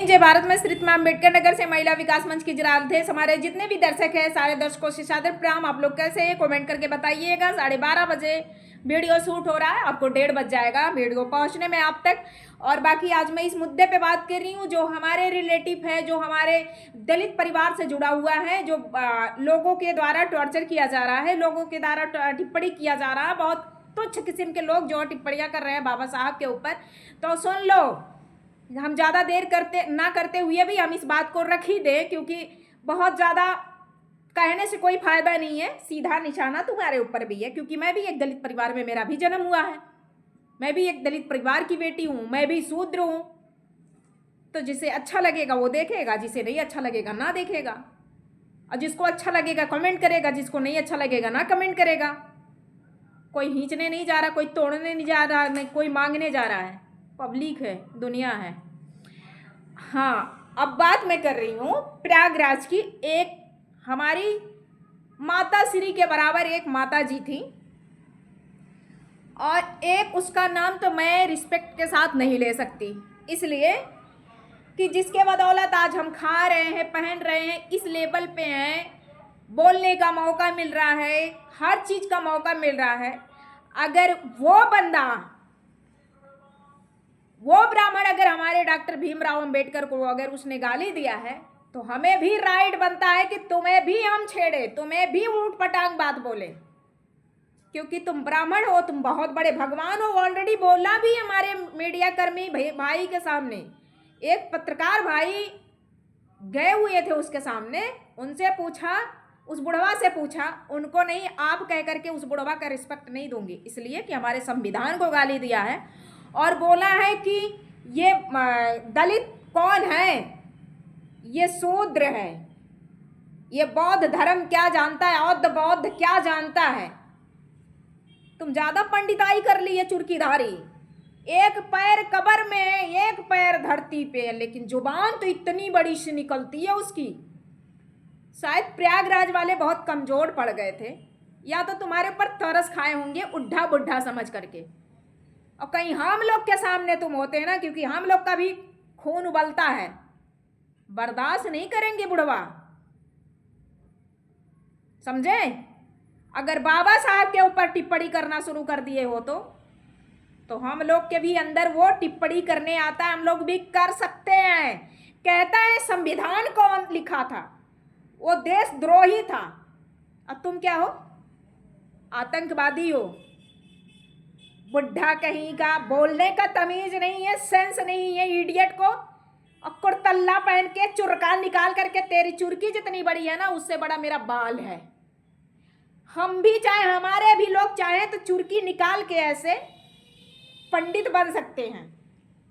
जय भारत में श्री अम्बेडकर नगर से महिला विकास मंच की जिरादेश। हमारे जितने भी दर्शक हैं सारे दर्शकों से सादर प्रणाम। आप लोग कैसे हैं कमेंट करके बताइएगा। 12:30 बजे वीडियो शूट हो रहा है, आपको 1:30 बज जाएगा वीडियो पहुंचने में आप तक। और बाकी आज मैं इस मुद्दे पे बात कर रही हूँ जो हमारे रिलेटिव है, जो हमारे दलित परिवार से जुड़ा हुआ है, जो लोगों के द्वारा टॉर्चर किया जा रहा है, लोगों के द्वारा टिप्पणी किया जा रहा है। बहुत तुच्छ किस्म के लोग जो टिप्पणियाँ कर रहे हैं बाबा साहब के ऊपर। तो सुन लो, हम ज़्यादा देर करते हुए भी हम इस बात को रख ही दें, क्योंकि बहुत ज़्यादा कहने से कोई फ़ायदा नहीं है। सीधा निशाना तुम्हारे ऊपर भी है, क्योंकि मैं भी एक दलित परिवार में मेरा भी जन्म हुआ है, मैं भी एक दलित परिवार की बेटी हूँ, मैं भी शूद्र हूँ। तो जिसे अच्छा लगेगा वो देखेगा, जिसे नहीं अच्छा लगेगा ना देखेगा। और जिसको अच्छा लगेगा कमेंट करेगा, जिसको नहीं अच्छा लगेगा ना कमेंट करेगा। कोई खींचने नहीं जा रहा, कोई तोड़ने नहीं जा रहा, नहीं कोई मांगने जा रहा है। पब्लिक है, दुनिया है। हाँ, अब बात मैं कर रही हूँ प्रयागराज की। एक हमारी माता श्री के बराबर एक माता जी थी, और एक उसका नाम तो मैं रिस्पेक्ट के साथ नहीं ले सकती, इसलिए कि जिसके बदौलत आज हम खा रहे हैं, पहन रहे हैं, इस लेवल पे हैं, बोलने का मौका मिल रहा है, हर चीज़ का मौका मिल रहा है। अगर वो बंदा, वो ब्राह्मण अगर हमारे डॉक्टर भीमराव अंबेडकर को अगर उसने गाली दिया है, तो हमें भी राइट बनता है कि तुम्हें भी हम छेड़े, तुम्हें भी ऊंट पटांग बात बोले, क्योंकि तुम ब्राह्मण हो, तुम बहुत बड़े भगवान हो। ऑलरेडी बोला भी हमारे मीडिया कर्मी भाई के सामने, एक पत्रकार भाई गए हुए थे उसके सामने, उनसे पूछा, उस बुढ़वा से पूछा, उनको नहीं आप कह करके उस बुढ़वा का रिस्पेक्ट नहीं दूंगी, इसलिए कि हमारे संविधान को गाली दिया है और बोला है कि ये दलित कौन है, ये शूद्र है, ये बौद्ध धर्म क्या जानता है, और बौद्ध क्या जानता है। तुम ज्यादा पंडिताई कर ली है चुरकीधारी। एक पैर कब्र में है, एक पैर धरती पे है, लेकिन जुबान तो इतनी बड़ी सी निकलती है उसकी। शायद प्रयागराज वाले बहुत कमजोर पड़ गए थे, या तो तुम्हारे ऊपर तरस खाए होंगे उड्ढा बुड्ढा समझ करके। और कहीं हम लोग के सामने तुम होते हैं ना, क्योंकि हम लोग का भी खून उबलता है, बर्दाश्त नहीं करेंगे बुढ़वा, समझे। अगर बाबा साहब के ऊपर टिप्पणी करना शुरू कर दिए हो तो हम लोग के भी अंदर वो टिप्पणी करने आता है, हम लोग भी कर सकते हैं। कहता है संविधान कौन लिखा था, वो देशद्रोही था, और तुम क्या हो, आतंकवादी हो। बुढ़ा कहीं का, बोलने का तमीज नहीं है, सेंस नहीं है इडियट को। और कुर्तल्ला पहन के चुरका निकाल करके, तेरी चुरकी जितनी बड़ी है ना, उससे बड़ा मेरा बाल है। हम भी चाहे, हमारे भी लोग चाहे तो चुरकी निकाल के ऐसे पंडित बन सकते हैं,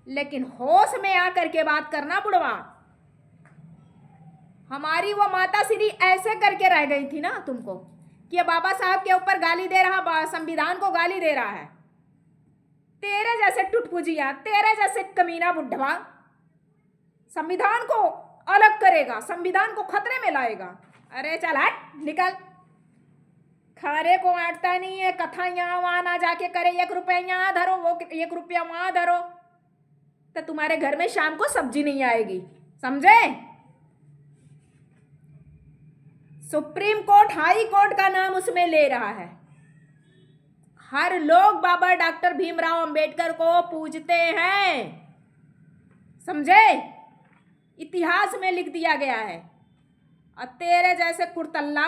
लेकिन होश में आकर के बात करना बुढ़वा। हमारी वो माता श्री ऐसे करके रह गई थी ना तुमको, कि बाबा साहब के ऊपर गाली दे रहा, संविधान को गाली दे रहा है। तेरे जैसे टुटपुजिया, तेरे जैसे कमीना बुढ़वा संविधान को अलग करेगा, संविधान को खतरे में लाएगा। अरे चल हट, निकल। खरे को आटता नहीं है, कथा यहाँ वहां ना जाके करे, 1 रुपया यहाँ धरो, वो 1 रुपया वहां धरो, तो तुम्हारे घर में शाम को सब्जी नहीं आएगी, समझे। सुप्रीम कोर्ट, हाई कोर्ट का नाम उसमें ले रहा है। हर लोग बाबा डॉक्टर भीमराव अंबेडकर को पूजते हैं, समझे, इतिहास में लिख दिया गया है। और तेरे जैसे कुर्तल्ला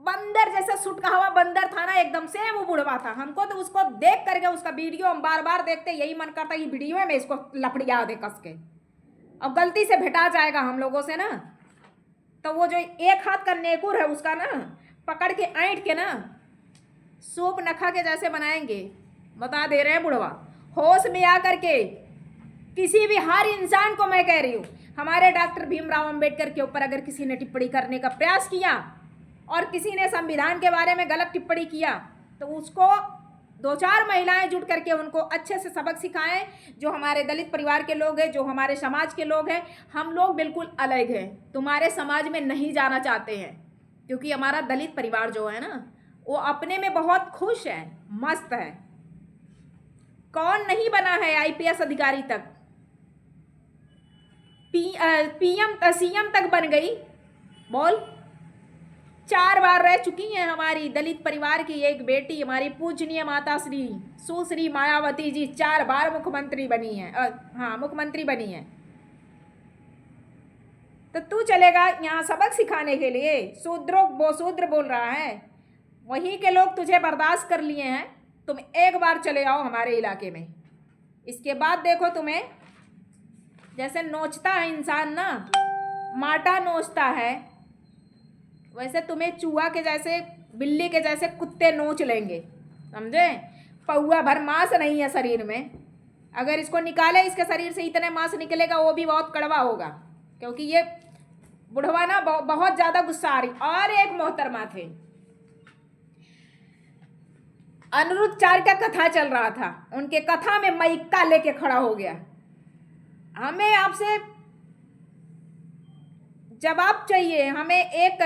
बंदर जैसा सुटका हुआ बंदर था ना, एकदम से वो बुढ़वा था। हमको तो उसको देख करके, उसका वीडियो हम बार बार देखते, यही मन करता कि वीडियो में मैं इसको लपड़िया दे कस के। और गलती से भेटा जाएगा हम लोगों से ना, तो वो जो एक हाथ का नेकुर है उसका ना पकड़ के ऐंठ के ना सूप नखा के जैसे बनाएंगे, बता दे रहे हैं बुढ़वा। होश में आकर के, किसी भी, हर इंसान को मैं कह रही हूँ, हमारे डॉक्टर भीमराव अंबेडकर के ऊपर अगर किसी ने टिप्पणी करने का प्रयास किया और किसी ने संविधान के बारे में गलत टिप्पणी किया, तो उसको 2-4 महिलाएं जुट करके उनको अच्छे से सबक सिखाएं। जो हमारे दलित परिवार के लोग हैं, जो हमारे समाज के लोग हैं, हम लोग बिल्कुल अलग हैं, तुम्हारे समाज में नहीं जाना चाहते हैं, क्योंकि हमारा दलित परिवार जो है ना, वो अपने में बहुत खुश है, मस्त है। कौन नहीं बना है IPS अधिकारी तक, पीएम सीएम तक बन गई। बोल, 4 बार रह चुकी हैं हमारी दलित परिवार की एक बेटी, हमारी पूजनीय माता श्री सुश्री मायावती जी 4 बार मुख्यमंत्री बनी है। हाँ, मुख्यमंत्री बनी है। तो तू चलेगा यहाँ सबक सिखाने के लिए? शूद्र बोल रहा है। वहीं के लोग तुझे बर्दाश्त कर लिए हैं। तुम एक बार चले आओ हमारे इलाके में, इसके बाद देखो तुम्हें जैसे नोचता है इंसान ना, माटा नोचता है, वैसे तुम्हें चूहा के जैसे, बिल्ली के जैसे कुत्ते नोच लेंगे, समझे? पौआ भर मांस नहीं है शरीर में। अगर इसको निकाले, इसके शरीर से इतने मांस निकलेगा वो भी बहुत कड़वा होगा, क्योंकि ये बुढ़वा ना बहुत ज़्यादा गुस्सा आ रही। और एक मोहतरमा थे, अनिरुद्ध चार का कथा चल रहा था, उनके कथा में मइक्का लेके खड़ा हो गया। हमें आपसे जवाब चाहिए, हमें एक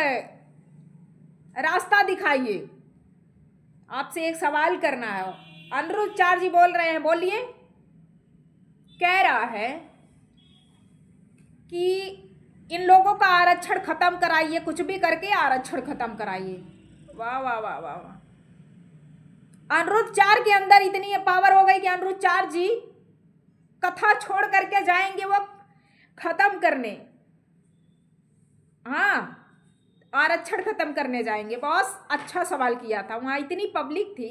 रास्ता दिखाइए, आपसे एक सवाल करना है। अनिरुद्ध चार जी बोल रहे हैं, बोलिए। कह रहा है कि इन लोगों का आरक्षण खत्म कराइए, कुछ भी करके आरक्षण खत्म कराइए। वाह वाह वाह वाह वाह। अनिरुद्ध चार के अंदर इतनी पावर हो गई कि अनिरुद्ध चार जी कथा छोड़ करके जाएंगे वो खत्म करने। हाँ, आरक्षण खत्म करने जाएंगे। बहुत अच्छा सवाल किया था। वहाँ इतनी पब्लिक थी,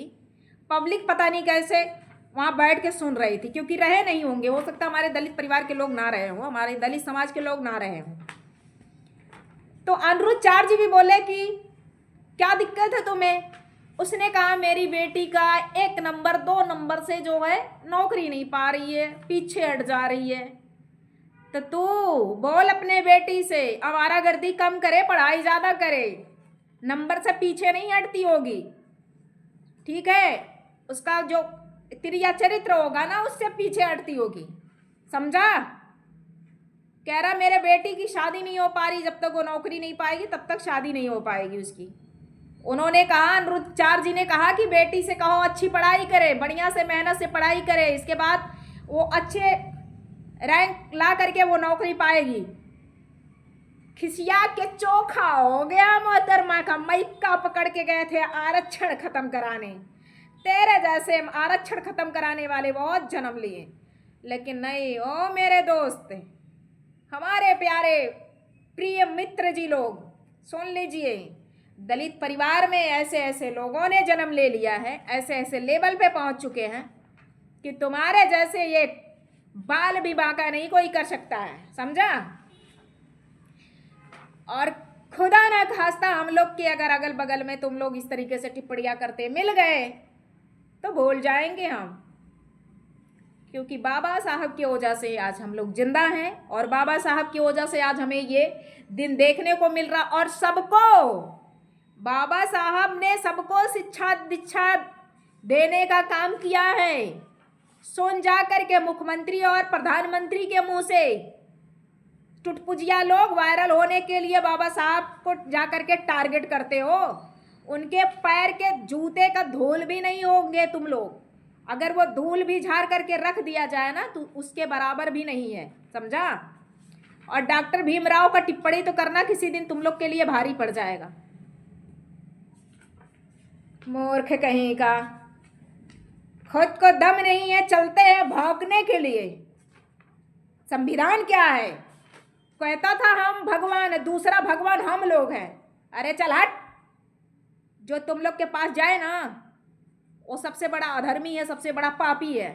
पब्लिक पता नहीं कैसे वहाँ बैठ के सुन रही थी, क्योंकि रहे नहीं होंगे, हो सकता हमारे दलित परिवार के लोग ना रहे हों, हमारे दलित समाज के लोग ना रहे हों। तो अनिरुद्ध चार जी भी बोले कि क्या दिक्कत है तुम्हें? उसने कहा मेरी बेटी का 1 नंबर 2 नंबर से जो है नौकरी नहीं पा रही है, पीछे हट जा रही है। तो तू बोल अपने बेटी से आवारागर्दी कम करे, पढ़ाई ज़्यादा करे, नंबर से पीछे नहीं हटती होगी, ठीक है? उसका जो क्रिया चरित्र होगा ना, उससे पीछे हटती होगी, समझा? कह रहा मेरे बेटी की शादी नहीं हो पा रही, जब तक वो नौकरी नहीं पाएगी तब तक शादी नहीं हो पाएगी उसकी। उन्होंने कहा, अनिरुद्ध चार जी ने कहा कि बेटी से कहो अच्छी पढ़ाई करे, बढ़िया से मेहनत से पढ़ाई करे, इसके बाद वो अच्छे रैंक ला करके वो नौकरी पाएगी। खिसिया के चोखा हो गया मोहतरमा का। मइक्का पकड़ के गए थे आरक्षण खत्म कराने। तेरे जैसे आरक्षण खत्म कराने वाले बहुत जन्म लिए, लेकिन नहीं। ओ मेरे दोस्त, हमारे प्यारे प्रिय मित्र जी लोग, सुन लीजिए, दलित परिवार में ऐसे ऐसे लोगों ने जन्म ले लिया है, ऐसे ऐसे लेवल पे पहुंच चुके हैं कि तुम्हारे जैसे ये बाल भी बांका नहीं कोई कर सकता है, समझा? और खुदा ना खास्ता हम लोग के अगर अगल बगल में तुम लोग इस तरीके से टिप्पणियां करते मिल गए तो भूल जाएंगे हम, क्योंकि बाबा साहब की वजह से आज हम लोग जिंदा हैं, और बाबा साहब की वजह से आज हमें ये दिन देखने को मिल रहा। और सबको बाबा साहब ने सबको शिक्षा दीक्षा देने का काम किया है। सुन जा करके मुख्यमंत्री और प्रधानमंत्री के मुंह से टुटपुजिया लोग वायरल होने के लिए बाबा साहब को जा करके टारगेट करते हो। उनके पैर के जूते का धूल भी नहीं होंगे तुम लोग। अगर वो धूल भी झाड़ करके रख दिया जाए ना तो उसके बराबर भी नहीं है, समझा? और डॉक्टर भीमराव का टिप्पणी तो करना किसी दिन तुम लोग के लिए भारी पड़ जाएगा। मूर्ख कहीं का, खुद को दम नहीं है, चलते हैं भौंकने के लिए। संविधान क्या है? कहता था हम भगवान, दूसरा भगवान हम लोग हैं। अरे चल हट, जो तुम लोग के पास जाए ना वो सबसे बड़ा अधर्मी है, सबसे बड़ा पापी है।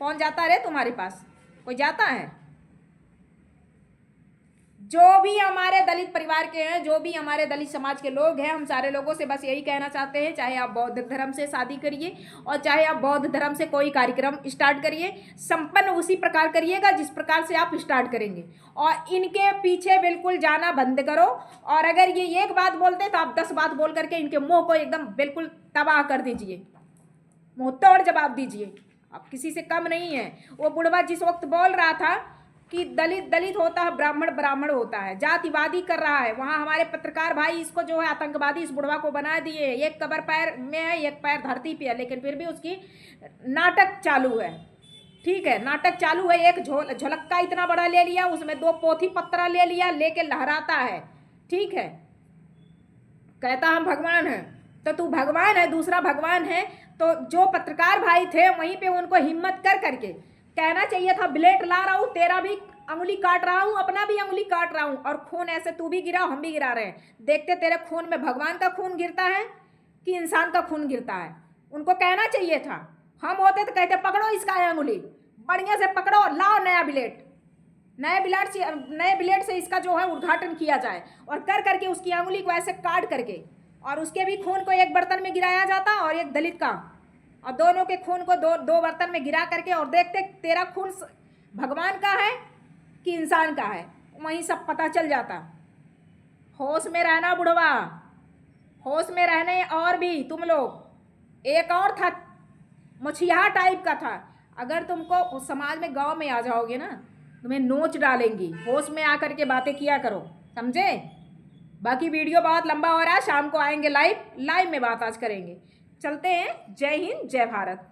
कौन जाता रे तुम्हारे पास? कोई जाता है? जो भी हमारे दलित परिवार के हैं, जो भी हमारे दलित समाज के लोग हैं, हम सारे लोगों से बस यही कहना चाहते हैं, चाहे आप बौद्ध धर्म से शादी करिए और चाहे आप बौद्ध धर्म से कोई कार्यक्रम स्टार्ट करिए, संपन्न उसी प्रकार करिएगा जिस प्रकार से आप स्टार्ट करेंगे। और इनके पीछे बिल्कुल जाना बंद करो। और अगर ये एक बात बोलते तो आप 10 बात बोल करके इनके मुंह को एकदम बिल्कुल तबाह कर दीजिए, मुँह तोड़ जवाब दीजिए। आप किसी से कम नहीं है। वो बुढ़वा जिस वक्त बोल रहा था कि दलित दलित होता है, ब्राह्मण ब्राह्मण होता है, जातिवादी कर रहा है, वहाँ हमारे पत्रकार भाई इसको जो है आतंकवादी इस बुढ़वा को बना दिए। एक कबर पैर में है, एक पैर धरती पे है, लेकिन फिर भी उसकी नाटक चालू है। ठीक है, नाटक चालू है, एक झोलक्का इतना बड़ा ले लिया, उसमें 2 पोथी पत्रा ले लिया, लेके लहराता है। ठीक है, कहता हम भगवान हैं। तो तू भगवान है, दूसरा भगवान है, तो जो पत्रकार भाई थे वहीं पे उनको हिम्मत कर करके कहना चाहिए था, ब्लेड ला रहा हूँ, तेरा भी अंगुली काट रहा हूँ, अपना भी अंगुली काट रहा हूँ, और खून ऐसे तू भी गिरा, हम भी गिरा रहे हैं, देखते तेरे खून में भगवान का खून गिरता है कि इंसान का खून गिरता है। उनको कहना चाहिए था। हम होते तो कहते पकड़ो इसका अंगुली, बढ़िया से पकड़ो, लाओ नया ब्लेड, नए ब्लेड से इसका जो है उद्घाटन किया जाए, और कर करके उसकी अंगुली को ऐसे काट करके, और उसके भी खून को एक बर्तन में गिराया जाता और एक दलित का, और दोनों के खून को दो बर्तन में गिरा करके, और देखते तेरा खून भगवान का है कि इंसान का है, वहीं सब पता चल जाता। होश में रहना बुढ़वा, होश में रहने। और भी तुम लोग, एक और था मछिया टाइप का था, अगर तुमको उस समाज में गांव में आ जाओगे ना, तुम्हें नोच डालेंगी। होश में आकर के बातें किया करो, समझे। बाकी वीडियो बहुत लंबा हो रहा है, शाम को आएंगे लाइव में बात आज करेंगे। चलते हैं, जय हिंद जय भारत।